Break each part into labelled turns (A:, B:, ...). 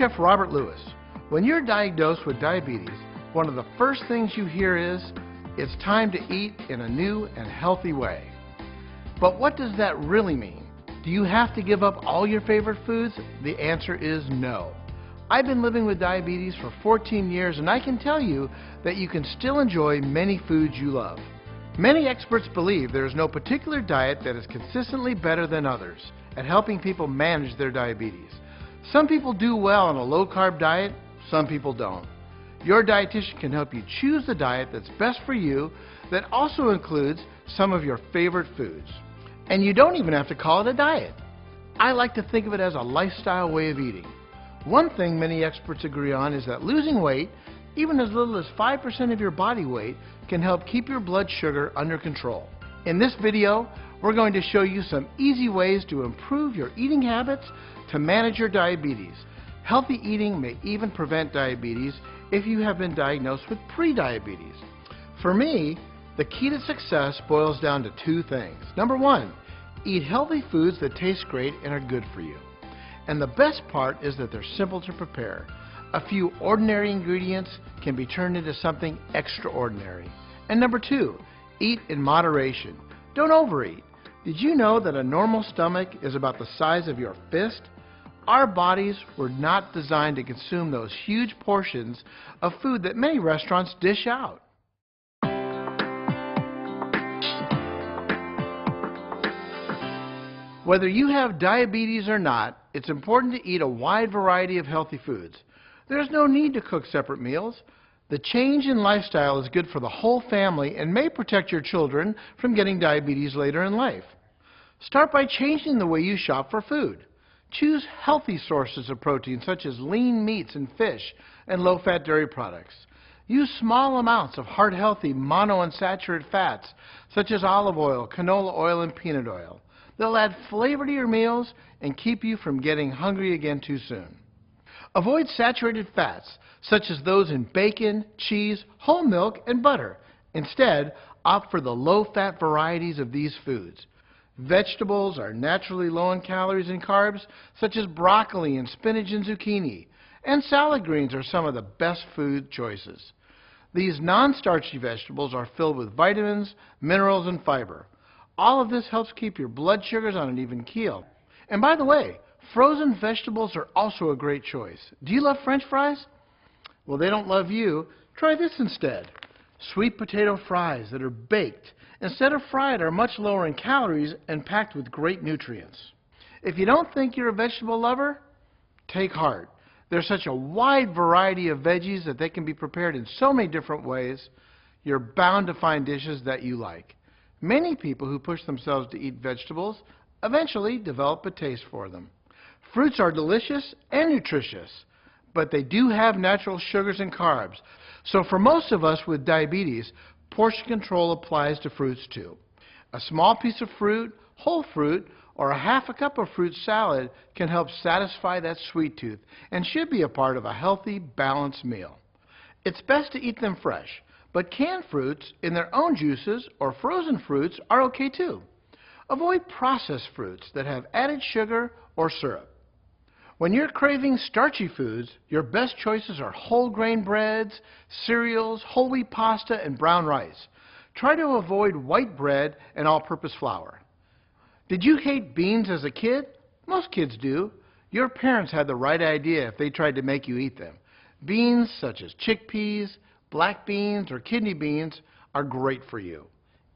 A: Chef Robert Lewis. When you're diagnosed with diabetes, one of the first things you hear is, it's time to eat in a new and healthy way. But what does that really mean? Do you have to give up all your favorite foods? The answer is no. I've been living with diabetes for 14 years and I can tell you that you can still enjoy many foods you love. Many experts believe there is no particular diet that is consistently better than others at helping people manage their diabetes. Some people do well on a low-carb diet, some people don't. Your dietitian can help you choose the diet that's best for you that also includes some of your favorite foods. And you don't even have to call it a diet. I like to think of it as a lifestyle way of eating. One thing many experts agree on is that losing weight, even as little as 5% of your body weight, can help keep your blood sugar under control. In this video, we're going to show you some easy ways to improve your eating habits to manage your diabetes. Healthy eating may even prevent diabetes if you have been diagnosed with pre-diabetes. For me, the key to success boils down to two things. Number one, eat healthy foods that taste great and are good for you. And the best part is that they're simple to prepare. A few ordinary ingredients can be turned into something extraordinary. And number two, eat in moderation. Don't overeat. Did you know that a normal stomach is about the size of your fist? Our bodies were not designed to consume those huge portions of food that many restaurants dish out. Whether you have diabetes or not, it's important to eat a wide variety of healthy foods. There's no need to cook separate meals. The change in lifestyle is good for the whole family and may protect your children from getting diabetes later in life. Start by changing the way you shop for food. Choose healthy sources of protein such as lean meats and fish and low-fat dairy products. Use small amounts of heart-healthy monounsaturated fats such as olive oil, canola oil, and peanut oil. They'll add flavor to your meals and keep you from getting hungry again too soon. Avoid saturated fats such as those in bacon, cheese, whole milk, and butter. Instead, opt for the low-fat varieties of these foods. Vegetables are naturally low in calories and carbs, such as broccoli and spinach and zucchini. And salad greens are some of the best food choices. These non-starchy vegetables are filled with vitamins, minerals, and fiber. All of this helps keep your blood sugars on an even keel. And by the way, frozen vegetables are also a great choice. Do you love French fries? Well, they don't love you. Try this instead. Sweet potato fries that are baked instead of fried are much lower in calories and packed with great nutrients. If you don't think you're a vegetable lover, take heart. There's such a wide variety of veggies that they can be prepared in so many different ways. You're bound to find dishes that you like. Many people who push themselves to eat vegetables eventually develop a taste for them. Fruits are delicious and nutritious, but they do have natural sugars and carbs. So for most of us with diabetes, portion control applies to fruits too. A small piece of fruit, whole fruit, or a half a cup of fruit salad can help satisfy that sweet tooth and should be a part of a healthy, balanced meal. It's best to eat them fresh, but canned fruits in their own juices or frozen fruits are okay too. Avoid processed fruits that have added sugar or syrup. When you're craving starchy foods, your best choices are whole grain breads, cereals, whole wheat pasta, and brown rice. Try to avoid white bread and all-purpose flour. Did you hate beans as a kid? Most kids do. Your parents had the right idea if they tried to make you eat them. Beans such as chickpeas, black beans, or kidney beans are great for you.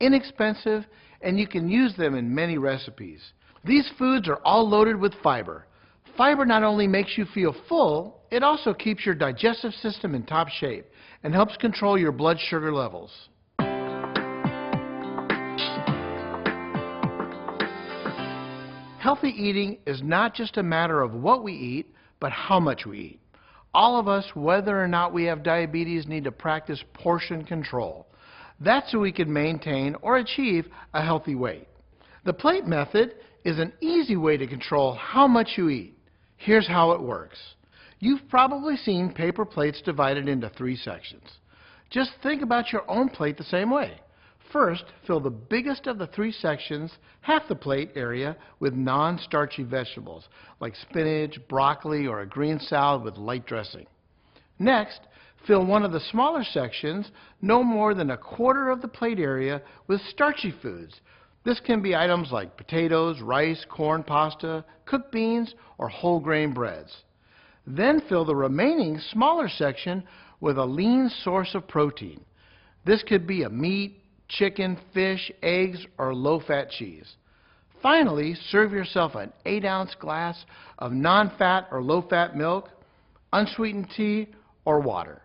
A: Inexpensive, and you can use them in many recipes. These foods are all loaded with fiber. Fiber not only makes you feel full, it also keeps your digestive system in top shape and helps control your blood sugar levels. Healthy eating is not just a matter of what we eat, but how much we eat. All of us, whether or not we have diabetes, need to practice portion control. That's so we can maintain or achieve a healthy weight. The plate method is an easy way to control how much you eat. Here's how it works. You've probably seen paper plates divided into 3 sections. Just think about your own plate the same way. First, fill the biggest of the three sections, half the plate area, with non-starchy vegetables like spinach, broccoli, or a green salad with light dressing. Next, fill one of the smaller sections, no more than a quarter of the plate area, with starchy foods. This can be items like potatoes, rice, corn, pasta, cooked beans, or whole grain breads. Then fill the remaining smaller section with a lean source of protein. This could be a meat, chicken, fish, eggs, or low-fat cheese. Finally, serve yourself an 8-ounce glass of non-fat or low-fat milk, unsweetened tea, or water.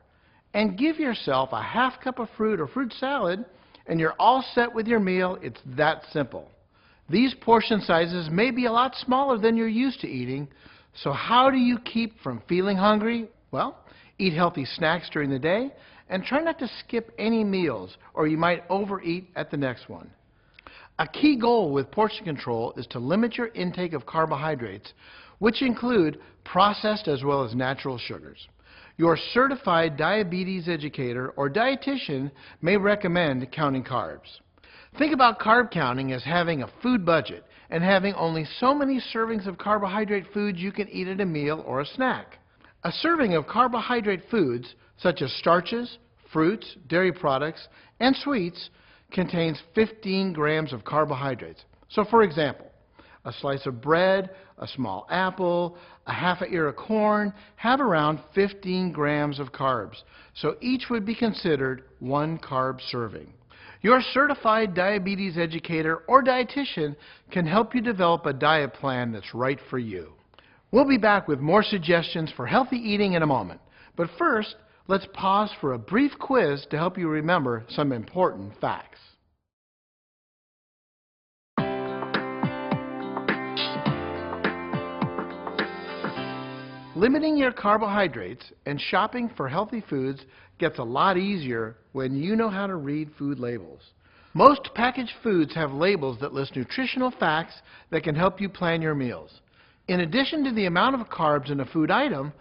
A: And give yourself a half cup of fruit or fruit salad, and you're all set with your meal. It's that simple. These portion sizes may be a lot smaller than you're used to eating, so how do you keep from feeling hungry? Well, eat healthy snacks during the day, and try not to skip any meals, or you might overeat at the next one. A key goal with portion control is to limit your intake of carbohydrates, which include processed as well as natural sugars. Your certified diabetes educator or dietitian may recommend counting carbs. Think about carb counting as having a food budget and having only so many servings of carbohydrate foods you can eat at a meal or a snack. A serving of carbohydrate foods, such as starches, fruits, dairy products, and sweets, contains 15 grams of carbohydrates. So for example, a slice of bread, a small apple, a half an ear of corn have around 15 grams of carbs. So each would be considered one carb serving. Your certified diabetes educator or dietitian can help you develop a diet plan that's right for you. We'll be back with more suggestions for healthy eating in a moment. But first, let's pause for a brief quiz to help you remember some important facts. Limiting your carbohydrates and shopping for healthy foods gets a lot easier when you know how to read food labels. Most packaged foods have labels that list nutritional facts that can help you plan your meals. In addition to the amount of carbs in a food item,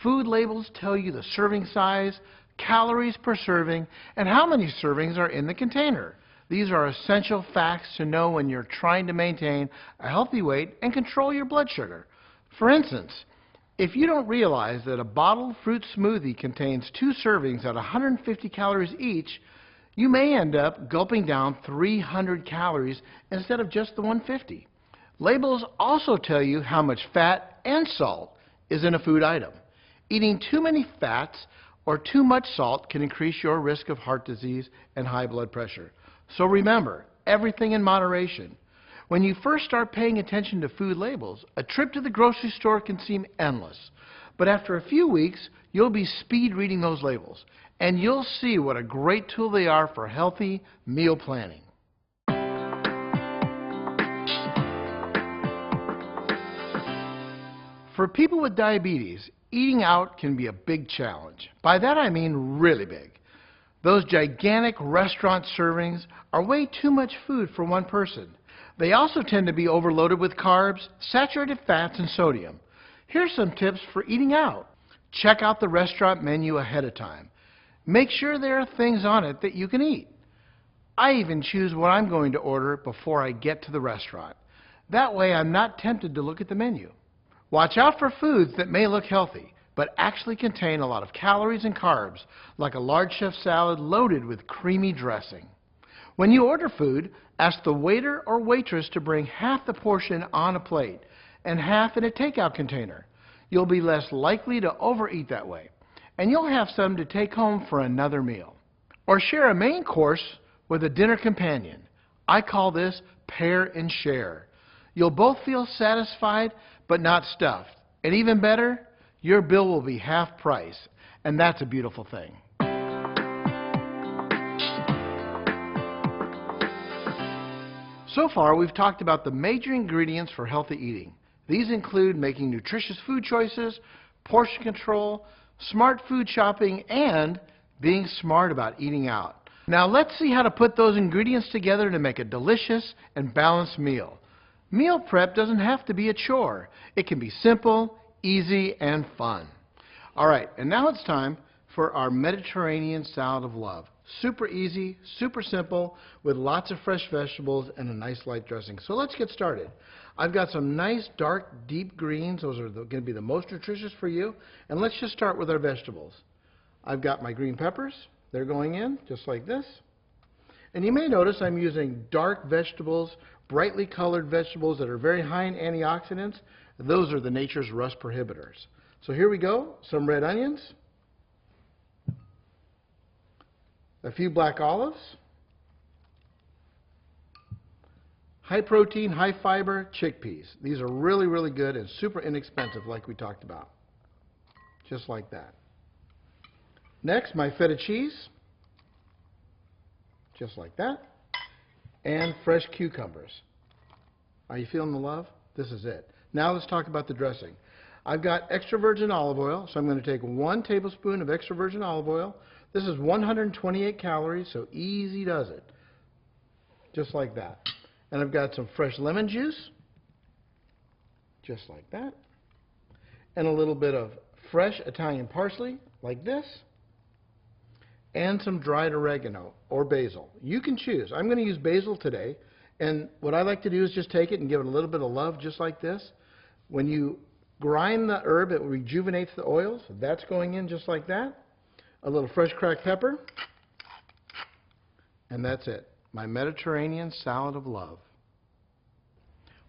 A: food labels tell you the serving size, calories per serving, and how many servings are in the container. These are essential facts to know when you're trying to maintain a healthy weight and control your blood sugar. For instance, if you don't realize that a bottled fruit smoothie contains 2 servings at 150 calories each, you may end up gulping down 300 calories instead of just the 150. Labels also tell you how much fat and salt is in a food item. Eating too many fats or too much salt can increase your risk of heart disease and high blood pressure. So remember, everything in moderation. When you first start paying attention to food labels, a trip to the grocery store can seem endless. But after a few weeks, you'll be speed reading those labels, and you'll see what a great tool they are for healthy meal planning. For people with diabetes, eating out can be a big challenge. By that I mean really big. Those gigantic restaurant servings are way too much food for one person. They also tend to be overloaded with carbs, saturated fats, and sodium. Here's some tips for eating out. Check out the restaurant menu ahead of time. Make sure there are things on it that you can eat. I even choose what I'm going to order before I get to the restaurant. That way I'm not tempted to look at the menu. Watch out for foods that may look healthy, but actually contain a lot of calories and carbs, like a large chef salad loaded with creamy dressing. When you order food, ask the waiter or waitress to bring half the portion on a plate and half in a takeout container. You'll be less likely to overeat that way, and you'll have some to take home for another meal. Or share a main course with a dinner companion. I call this pair and share. You'll both feel satisfied but not stuffed. And even better, your bill will be half price, and that's a beautiful thing. So far, we've talked about the major ingredients for healthy eating. These include making nutritious food choices, portion control, smart food shopping, and being smart about eating out. Now let's see how to put those ingredients together to make a delicious and balanced meal. Meal prep doesn't have to be a chore. It can be simple, easy, and fun. All right, and now it's time for our Mediterranean salad of love. Super easy, super simple, with lots of fresh vegetables and a nice light dressing. So let's get started. I've got some nice dark deep greens. Those are going to be the most nutritious for you. And let's just start with our vegetables. I've got my green peppers. They're going in just like this. And you may notice I'm using dark vegetables, brightly colored vegetables that are very high in antioxidants. Those are the nature's rust prohibitors. So here we go. Some red onions. A few black olives, high protein, high fiber chickpeas. These are really, really good and super inexpensive like we talked about. Just like that. Next, my feta cheese. Just like that. And fresh cucumbers. Are you feeling the love? This is it. Now let's talk about the dressing. I've got extra virgin olive oil, so I'm going to take 1 tablespoon of extra virgin olive oil. This is 128 calories, so easy does it. Just like that. And I've got some fresh lemon juice. Just like that. And a little bit of fresh Italian parsley, like this. And some dried oregano or basil. You can choose. I'm going to use basil today. And what I like to do is just take it and give it a little bit of love, just like this. When you grind the herb, it rejuvenates the oils. That's going in just like that. A little fresh cracked pepper. And that's it. My Mediterranean salad of love.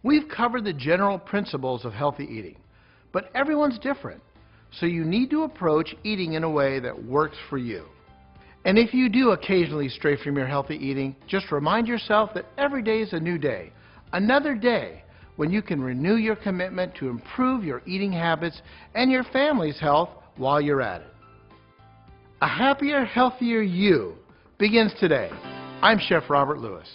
A: We've covered the general principles of healthy eating, but everyone's different. So you need to approach eating in a way that works for you. And if you do occasionally stray from your healthy eating, just remind yourself that every day is a new day. Another day when you can renew your commitment to improve your eating habits and your family's health while you're at it. A happier, healthier you begins today. I'm Chef Robert Lewis.